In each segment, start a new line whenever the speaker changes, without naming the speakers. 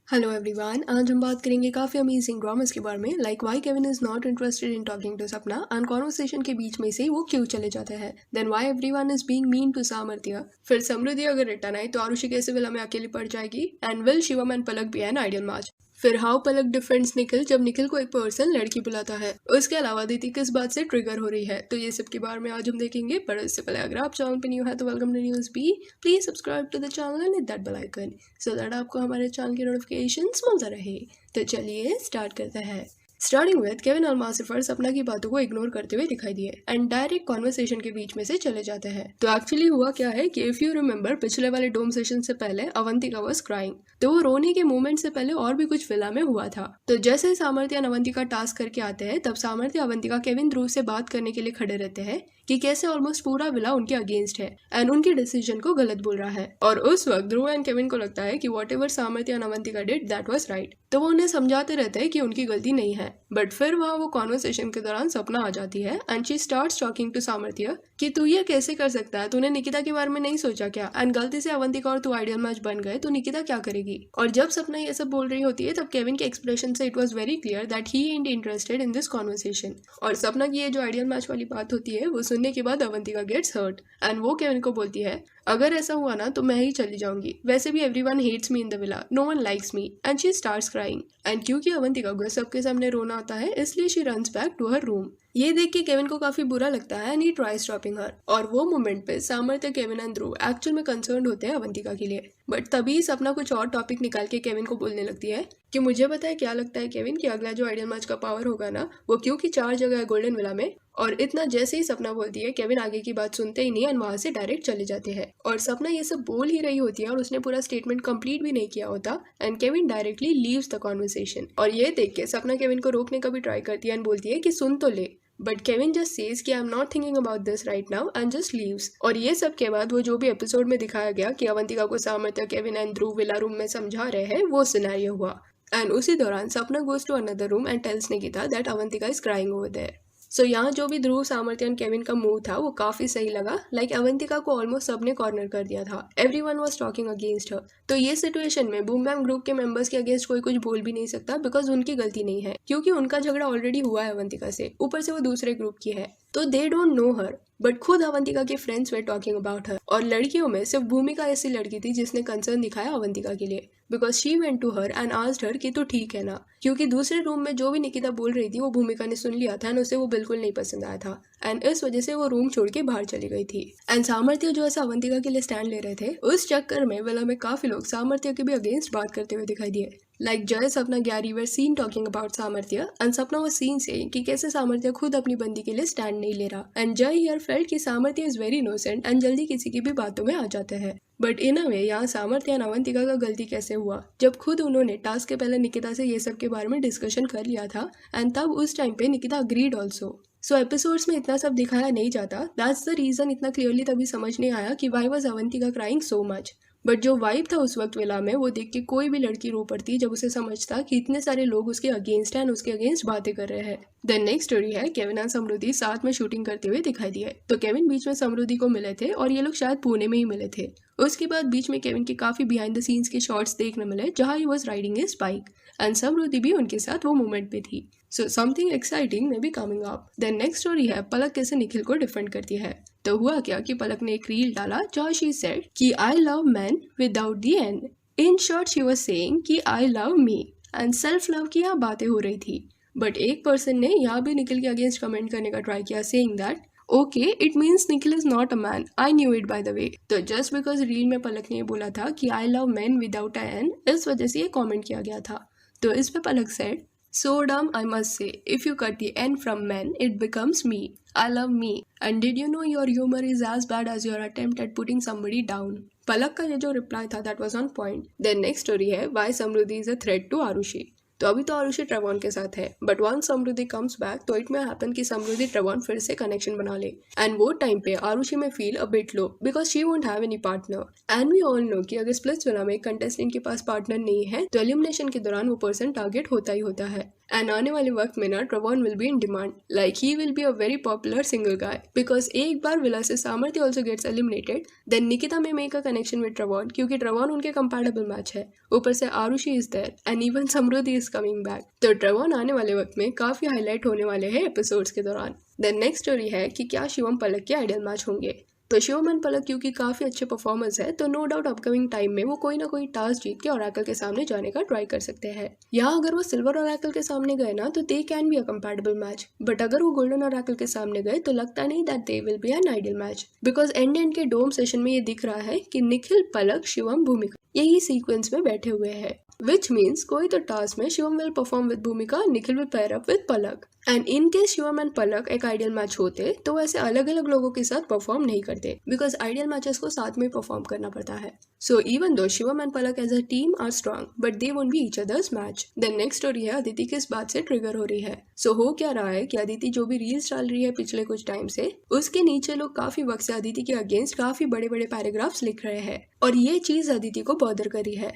Hello everyone, आज हम बात करेंगे काफ़ी अमेजिंग ड्रामास के बारे में, like why Kevin is not interested in talking to Sapna and conversation के बीच में से वो क्यों चले जाते हैं, then why everyone is being mean to Samarthya, फिर समृद्धि अगर रिटर्न आई तो आरुषि कैसे विला में अकेली पड़ जाएगी, and will Shivam and Palak be an ideal match, फिर हाउ पलक डिफेंड्स निखिल जब निखिल को एक पर्सन लड़की बुलाता है, उसके अलावा दीदी किस बात से ट्रिगर हो रही है, तो ये सब के बारे में आज हम देखेंगे। पर इससे पहले अगर आप चैनल पे न्यू है तो welcome to news B, please subscribe to the channel and hit that bell icon so that आपको हमारे चैनल की नोटिफिकेशंस मिलता रहे। तो चलिए स्टार्ट करते हैं। स्टार्टिंग विद केविन और मासिफर सपना की बातों को इग्नोर करते हुए दिखाई दिए एंड डायरेक्ट कॉन्वर्सेशन के बीच में से चले जाते हैं। तो एक्चुअली हुआ क्या है कि इफ यू रिमेंबर पिछले वाले डोम सेशन से पहले अवंतिका वाज क्राइंग, तो वो रोने के मोमेंट से पहले और भी कुछ विला में हुआ था। तो जैसे ही सामर्थ्य अवंतिका टास्क करके आते हैं तब सामर्थ्य अवंतिका केविन ध्रुव से बात करने के लिए खड़े रहते हैं कि कैसे ऑलमोस्ट पूरा विला उनके अगेंस्ट है एंड उनके डिसीजन को गलत बोल रहा है। और उस वक्त ध्रुव एंड केविन को लगता है कि वॉट एवर सामर्थ्य and Avantika did that was right, तो वो उन्हें समझाते रहते हैं कि उनकी गलती नहीं है। बट फिर वहाँ वो कॉन्वर्सेशन के दौरान सपना आ जाती है and she starts talking to Samarthya कि तू ये कैसे कर सकता है, तूने निकिता के बारे में नहीं सोचा क्या, एंड गलती से अवंतिका और तू आइडियल मैच बन गए तो निकिता क्या करेगी। और जब सपना ये सब बोल रही होती है तब केविन के एक्सप्रेशन से it was very clear that he is interested in this conversation. और सपना की ये जो आइडियल मैच वाली बात होती है वो सुनने के बाद अवंतिका गेट्स हर्ट एंड वो केविन को बोलती है अगर ऐसा हुआ ना तो मैं ही चली जाऊंगी, वैसे भी everyone hates me in the villa, no one likes me, and she starts crying. And क्योंकि अवंतिका को सबके सामने रोना आता है इसलिए she runs back to her room. ये देख के केविन को काफी बुरा लगता है and he tries stopping her. और वो मोमेंट पे Samarthya, Kevin and Dhruv actual में कंसर्न होते हैं अवंतिका के लिए। बट तभी सपना कुछ और टॉपिक निकाल के केविन को बोलने लगती है कि मुझे पता है क्या लगता है केविन कि अगला जो आइडियल मैच का पावर होगा ना वो क्योंकि 4 जगह है गोल्डन विला में। और इतना जैसे ही सपना बोलती है केविन आगे की बात सुनते ही नहीं एंड वहां से डायरेक्ट चले जाते हैं। और सपना ये सब बोल ही रही होती है और उसने पूरा स्टेटमेंट कंप्लीट भी नहीं किया होता and Kevin directly leaves the conversation. और ये देख के सपना केविन को रोकने का भी ट्राई करती है एंड बोलती है कि सुन तो ले, बट केविन जस्ट सेज कि I am not thinking about this right now and just leaves. और ये सब के बाद वो जो भी एपिसोड में दिखाया गया कि अवंतिका को सामर्थ्य, Kevin and Dhruv villa room में समझा रहे हैं वो सिनेरियो हुआ। एंड उसी दौरान Sapna goes to another room and tells Nikita that Avantika is crying over there. So यहाँ जो भी ध्रुव, सामर्थ्य एंड केविन का मूव था वो काफी सही लगा। लाइक अवंतिका को ऑलमोस्ट सबने कॉर्नर कर दिया था, everyone was talking against her. तो ये सिचुएशन में बूम बैम ग्रुप के मेंबर्स के अगेंस्ट कोई कुछ बोल भी नहीं सकता बिकॉज उनकी गलती नहीं है, क्योंकि उनका झगड़ा ऑलरेडी हुआ है अवंतिका से, ऊपर से वो दूसरे ग्रुप की है तो they don't know her. But खुद अवंतिका के friends way talking about her. और लड़कियों में सिर्फ भूमिका ऐसी लड़की थी जिसने कंसर्न दिखाया अवंतिका के लिए, because she went to her and asked her कि तो ठीक है ना, क्योंकि दूसरे रूम में जो भी निकिता बोल रही थी वो भूमिका ने सुन लिया था एंड उसे वो बिल्कुल नहीं पसंद आया था एंड इस वजह से वो रूम छोड़ के बाहर चली गई थी। एंड सामर्थ्य जो ऐसा अवंतिका के लिए स्टैंड ले रहे थे, उस चक्कर में विला में काफी लोग सामर्थ्य के भी अगेंस्ट बात करते हुए दिखाई दिए। लाइक जय, सपना, Gary were seen talking about सामर्थ्य एंड सपना वो सीन से कि कैसे सामर्थ्य खुद अपनी बंदी के लिए स्टैंड नहीं ले रहा एंड जय हियर फेल्ट कि सामर्थ्य इज वेरी इनोसेंट एंड जल्दी किसी की भी बातों में आ जाते हैं। बट इन अ वे यहाँ सामर्थ्य एंड अवंतिका का गलती कैसे हुआ जब खुद उन्होंने टास्क के पहले निकिता से ये सब के बारे में डिस्कशन कर लिया था एंड तब उस टाइम पे निकिता अग्रीड ऑल्सो। सो एपिसोड्स में इतना सब दिखाया नहीं जाता, दैट्स द रीजन इतना क्लियरली तभी समझ नहीं आया कि why was Avantika crying so much. But जो वाइब था उस वक्त विला में वो देख के कोई भी लड़की रो पड़ती जब उसे समझता कि इतने सारे लोग उसके अगेंस्ट हैं, उसके अगेंस्ट बातें कर रहे हैं। देन नेक्स्ट स्टोरी है केविन एंड समृद्धि साथ में शूटिंग करते हुए दिखाई दिए। तो केविन बीच में समृद्धि को मिले थे और ये लोग शायद पुणे में ही मिले थे। उसके बाद बीच में केविन के काफी बिहाइंड द सीन्स के शॉट्स देखने मिले जहाँ he was riding his bike and Samriddhi भी उनके साथ वो मोमेंट पे थी। So something exciting may be coming up. Then next story है पलक कैसे निखिल को डिफेंड करती है। तो हुआ क्या कि पलक ने एक रील डाला जहाँ शी सेड कि I love man without the end. In short she was saying कि I love me and self love की यहाँ बातें हो रही थी। बट एक पर्सन ने यहाँ भी निखिल के अगेंस्ट कमेंट करने का ट्राई किया, saying that okay it means Nikhil is not a man, I knew it by the way. तो जस्ट बिकॉज रील में पलक ने ये बोला था कि I love man without a an, इस वजह से ये कॉमेंट किया गया था। तो इस पे पलक said so dumb I must say, if you cut the N from men, it becomes me. I love me. And did you know your humor is as bad as your attempt at putting somebody down? पलक का ये जो reply था that was on point. Then next story है why Samriddhi is a threat to Arushi. तो अभी तो Arushi Trayvon के साथ है, but once Samriddhi comes back तो इट में हैपन कि समृद्धि ट्रेवॉन फिर से कनेक्शन बना ले। एंड वो टाइम पे Arushi may feel a bit low because she won't have any partner. And we all know कि अगर स्प्लिट्सविला में कंटेस्टेंट के पास पार्टनर नहीं है तो एलिमिनेशन के दौरान वो पर्सन टारगेट होता ही होता है। एंड आने वाले वक्त में ना Trevon will be in demand, like he will be a very popular single guy because एक बार विला से Samarthya also gets eliminated then Nikita may make a connection with Trevon क्योंकि ट्रेवॉन उनके कंपैटिबल मैच है। ऊपर से Arushi is there and even Samriddhi is coming back. तो Trevon आने वाले वक्त में काफी हाईलाइट होने वाले हैं एपिसोड्स के दौरान। देन नेक्स्ट स्टोरी है कि क्या शिवम पलक के आइडियल मैच होंगे। तो शिवम एंड पलक क्योंकि काफी अच्छे परफॉर्मेंस है तो नो डाउट अपकमिंग टाइम में वो कोई ना कोई टास्क जीत के ओरेकल के सामने जाने का ट्राई कर सकते हैं। यहाँ अगर वो सिल्वर ओरेकल के सामने गए ना तो they can be a compatible match, but अगर वो गोल्डन ओरेकल के सामने गए तो लगता नहीं that they will be an ideal match because and के डोम सेशन में ये दिख रहा है कि निखिल, पलक, शिवम, भूमिका यही सीक्वेंस में बैठे हुए हैं। Which means कोई तो टास्क में Shivam will perform with Bhumika, Nikhil will pair up with Palak. And in case Shivam and Palak एक आइडियल मैच होते तो वैसे अलग अलग लोगों के साथ परफॉर्म नहीं करते बिकॉज आइडियल मैचेस को साथ में परफॉर्म करना पड़ता है। So even though Shivam and Palak as a team are strong but they won't be each other's match. Then next story है अदिति किस बात से ट्रिगर हो रही है। सो हो क्या रहा है कि अदिति जो भी रील्स डाल रही है पिछले कुछ टाइम से उसके नीचे लोग काफी वक्त से अदिति के अगेंस्ट काफी बड़े बड़े पैराग्राफ्स लिख रहे हैं और ये चीज अदिति को बॉदर करी है।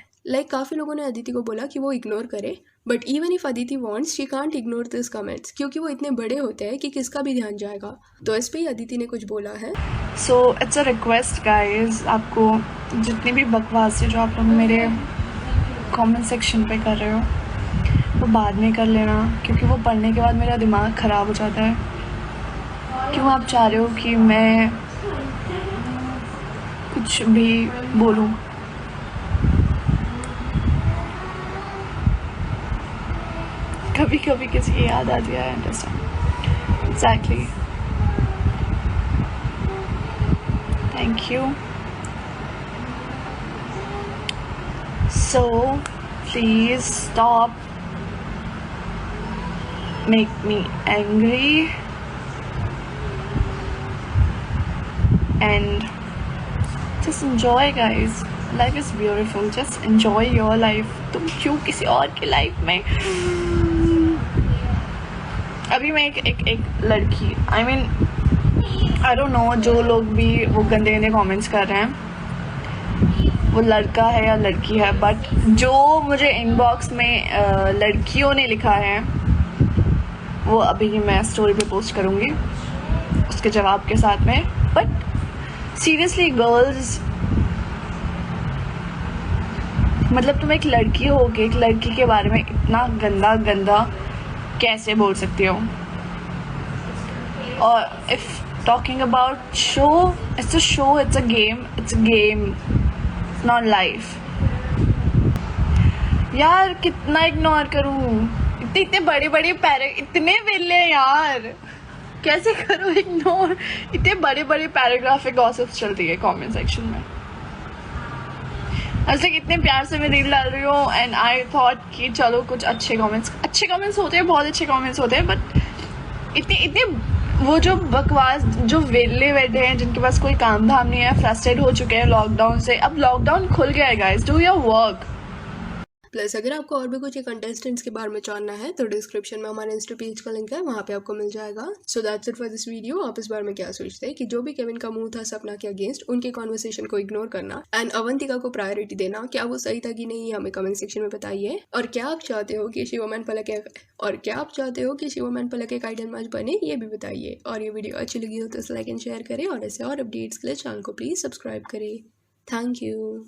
काफी लोगों ने अदिति को बोला कि वो इग्नोर करे but even if Aditi wants she can't ignore this comments क्योंकि वो इतने बड़े होते हैं कि किसका भी ध्यान जाएगा। तो इस पे ही अदिति ने कुछ बोला है।
So it's a request guys, आपको जितनी भी बकवास है जो आप लोग मेरे कमेंट सेक्शन पे कर रहे हो वो बाद में कर लेना क्योंकि वो पढ़ने के बाद मेरा दिमाग ख़राब हो जाता है। क्यों आप चाह रहे हो कि मैं कुछ भी बोलूं? कभी कभी किसी की याद आती है। Understand exactly. Thank you. So please stop make me angry and just enjoy guys, life is beautiful, just enjoy your life। तुम क्यों किसी और की लाइफ में? अभी मैं एक लड़की, I mean I don't know, जो लोग भी वो गंदे गंदे कमेंट्स कर रहे हैं वो लड़का है या लड़की है, बट जो मुझे इनबॉक्स में लड़कियों ने लिखा है वो अभी मैं स्टोरी पे पोस्ट करूँगी उसके जवाब के साथ में। बट सीरियसली गर्ल्स, मतलब तुम एक लड़की हो के एक लड़की के बारे में इतना गंदा गंदा कैसे बोल सकती हो? और if talking about show, it's a show, it's a game, not life. यार कितना इग्नोर करूं? इतने बड़े बड़े इतने वेले यार, कैसे करूं इग्नोर? इतने बड़े बड़े पैराग्राफ गॉसिप्स चलती है कमेंट सेक्शन में। ऐसे इतने प्यार से मैं रील डाल रही हूँ एंड आई थॉट कि चलो कुछ अच्छे कमेंट्स होते हैं, बहुत अच्छे कमेंट्स होते हैं, बट इतने वो जो बकवास, जो वेले बैठे हैं जिनके पास कोई काम धाम नहीं है, फ्रस्ट्रेट हो चुके हैं लॉकडाउन से। अब लॉकडाउन खुल गया है guys, do your work.
Plus अगर आपको और भी कुछ कंटेस्टेंट्स के बारे में जानना है तो डिस्क्रिप्शन में हमारे इंस्टा पेज का लिंक है, वहाँ पे आपको मिल जाएगा। So that's it for this video. आप इस बारे में क्या सोचते हैं कि जो भी केविन का मुंह था सपना के अगेंस्ट, उनके कॉन्वर्सेशन को इग्नोर करना एंड अवंतिका को प्रायोरिटी देना, क्या वो सही था कि नहीं, हमें कमेंट सेक्शन में बताइए। और क्या आप चाहते हो कि शिवम एंड पलक एक आइडियल मैच बने, ये भी बताइए। और ये वीडियो अच्छी लगी हो तो लाइक एंड शेयर करें और ऐसे और अपडेट्स के लिए चैनल को प्लीज सब्सक्राइब करें। Thank you.